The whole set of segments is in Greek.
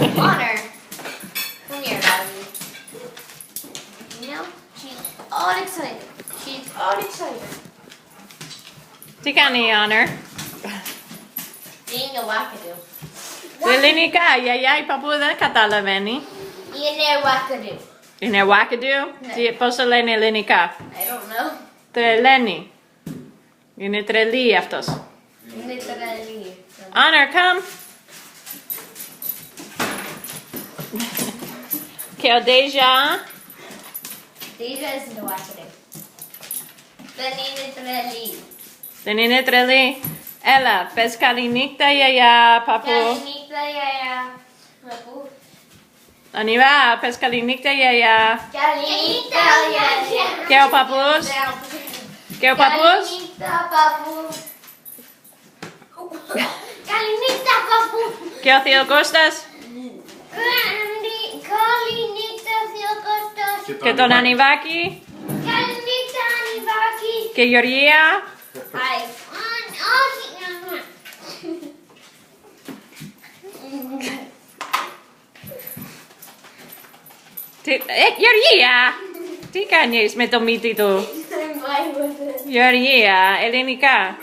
Honor. Come here, Daddy. You know, she's all excited. She's all excited. Τι κάνει η Honor? Είναι wackadoo. Ελληνικά, η γιαγιά η παππού δεν καταλαβαίνει. Είναι wackadoo. Είναι wackadoo? Ναι. Πώς το λένε ελληνικά? I don't know. Τρελαίνει. Είναι τρελή αυτός. Είναι τρελή. Honor, come. Και ο Deja. Deja isn't a wackadoo. Δεν είναι τρελή. Δεν είναι τρελή. Έλα, πες καλή νύχτα, γιαγιά, παππού. Καληνύχτα, γιαγιά. Παππού. Ανιβά, πες καλή νύχτα, γιαγιά. Καληνύχτα, γιαγιά. Και ο παππούς. Και ο παππούς. Καληνύχτα, παππού. Καληνύχτα, παππού. Και ο Θεοκώστας. Καληνύχτα, Θεοκώστας. Και τον Ανιβάκη. Καληνύχτα, Ανιβάκη. Και η Γεωργία. Όχι. Γεωργία. Τι κάνεις με το μύτη του? Γεωργία, ελληνικά.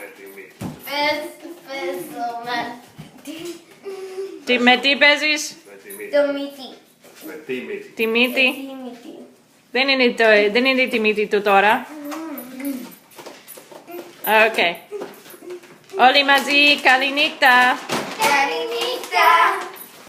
Με τι παίζεις? Το μύτη. Τη μύτη. Δεν είναι τη μύτη του τώρα. Οκ. Όλοι μαζί, καλή νύχτα. Καληνύχτα.